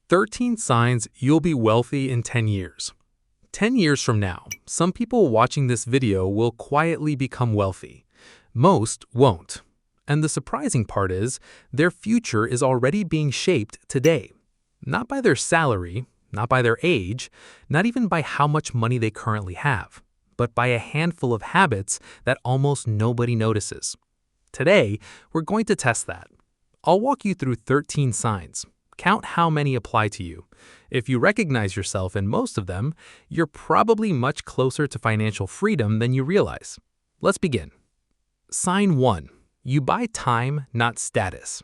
13 signs you'll be wealthy in 10 years. 10 years from now, some people watching this video will quietly become wealthy. Most won't. And the surprising part is, their future is already being shaped today. Not by their salary, not by their age, not even by how much money they currently have, but by a handful of habits that almost nobody notices. Today, we're going to test that. I'll walk you through 13 signs. Count how many apply to you. If you recognize yourself in most of them, you're probably much closer to financial freedom than you realize. Let's begin. Sign 1. You buy time, not status.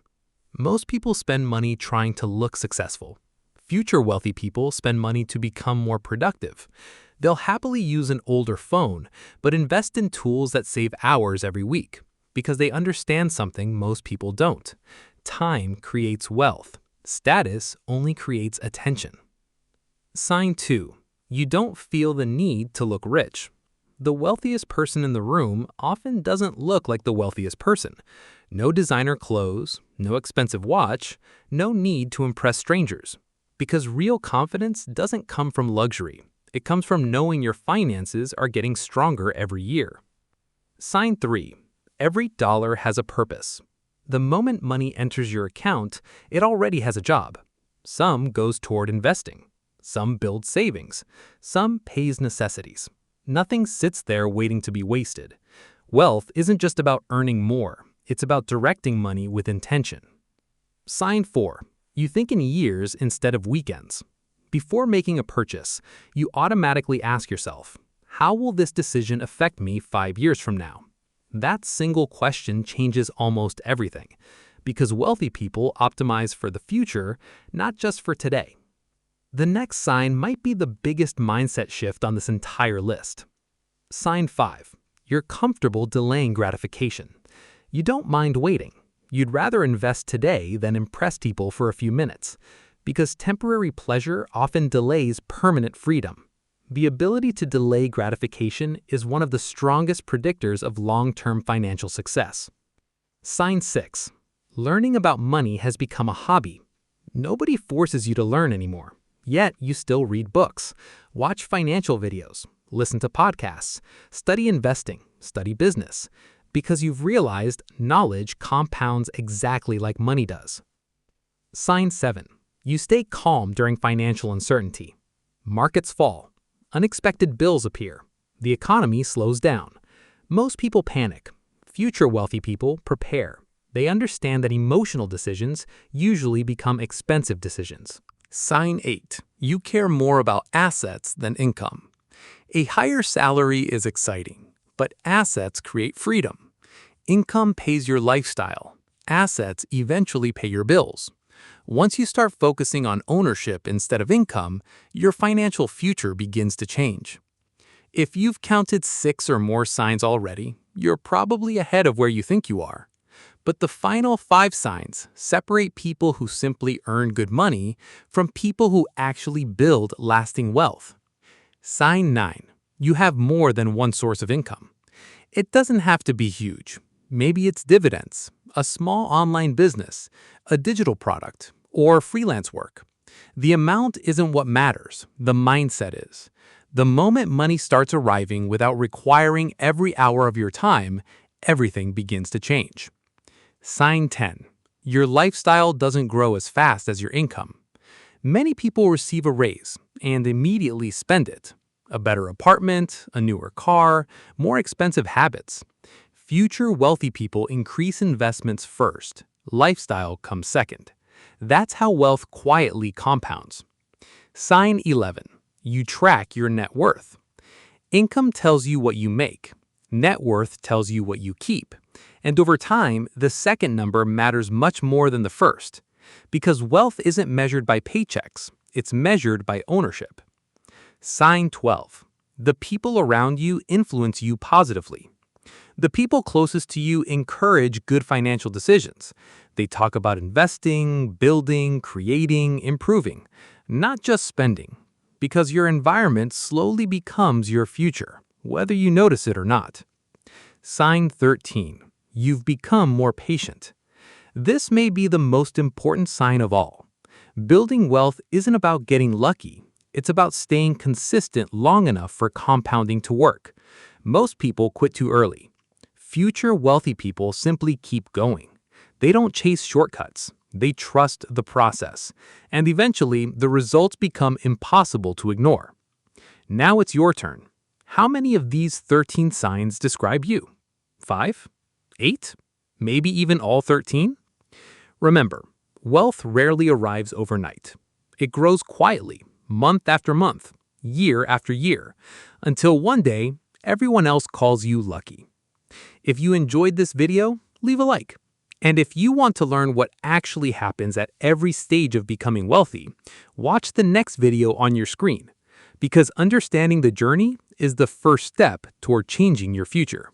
Most people spend money trying to look successful. Future wealthy people spend money to become more productive. They'll happily use an older phone, but invest in tools that save hours every week, because they understand something most people don't. Time creates wealth. Status only creates attention. Sign 2. You don't feel the need to look rich. The wealthiest person in the room often doesn't look like the wealthiest person. No designer clothes, no expensive watch, no need to impress strangers. Because real confidence doesn't come from luxury. It comes from knowing your finances are getting stronger every year. Sign 3. Every dollar has a purpose. The moment money enters your account, it already has a job. Some goes toward investing. Some builds savings. Some pays necessities. Nothing sits there waiting to be wasted. Wealth isn't just about earning more. It's about directing money with intention. Sign 4. You think in years instead of weekends. Before making a purchase, you automatically ask yourself, how will this decision affect me 5 years from now? That single question changes almost everything, because wealthy people optimize for the future, not just for today. The next sign might be the biggest mindset shift on this entire list. Sign 5. You're comfortable delaying gratification. You don't mind waiting. You'd rather invest today than impress people for a few minutes, because temporary pleasure often delays permanent freedom. The ability to delay gratification is one of the strongest predictors of long-term financial success. Sign 6. Learning about money has become a hobby. Nobody forces you to learn anymore, yet you still read books, watch financial videos, listen to podcasts, study investing, study business, because you've realized knowledge compounds exactly like money does. Sign 7. You stay calm during financial uncertainty. Markets fall. Unexpected bills appear. The economy slows down. Most people panic. Future wealthy people prepare. They understand that emotional decisions usually become expensive decisions. Sign 8. You care more about assets than income. A higher salary is exciting, but assets create freedom. Income pays your lifestyle. Assets eventually pay your bills. Once you start focusing on ownership instead of income, your financial future begins to change. If you've counted 6 or more signs already, you're probably ahead of where you think you are. But the final 5 signs separate people who simply earn good money from people who actually build lasting wealth. Sign 9. You have more than one source of income. It doesn't have to be huge. Maybe it's dividends, a small online business, a digital product, or freelance work. The amount isn't what matters, the mindset is. The moment money starts arriving without requiring every hour of your time, everything begins to change. Sign 10. Your lifestyle doesn't grow as fast as your income. Many people receive a raise and immediately spend it. A better apartment, a newer car, more expensive habits. Future wealthy people increase investments first. Lifestyle comes second. That's how wealth quietly compounds. Sign 11. You track your net worth. Income tells you what you make. Net worth tells you what you keep. And over time, the second number matters much more than the first. Because wealth isn't measured by paychecks. It's measured by ownership. Sign 12. The people around you influence you positively. The people closest to you encourage good financial decisions. They talk about investing, building, creating, improving, not just spending, because your environment slowly becomes your future, whether you notice it or not. Sign 13. You've become more patient. This may be the most important sign of all. Building wealth isn't about getting lucky. It's about staying consistent long enough for compounding to work. Most people quit too early. Future wealthy people simply keep going. They don't chase shortcuts. They trust the process. And eventually, the results become impossible to ignore. Now it's your turn. How many of these 13 signs describe you? 5? 8? Maybe even all 13? Remember, wealth rarely arrives overnight. It grows quietly, month after month, year after year, until one day, everyone else calls you lucky. If you enjoyed this video, leave a like. And if you want to learn what actually happens at every stage of becoming wealthy, watch the next video on your screen, because understanding the journey is the first step toward changing your future.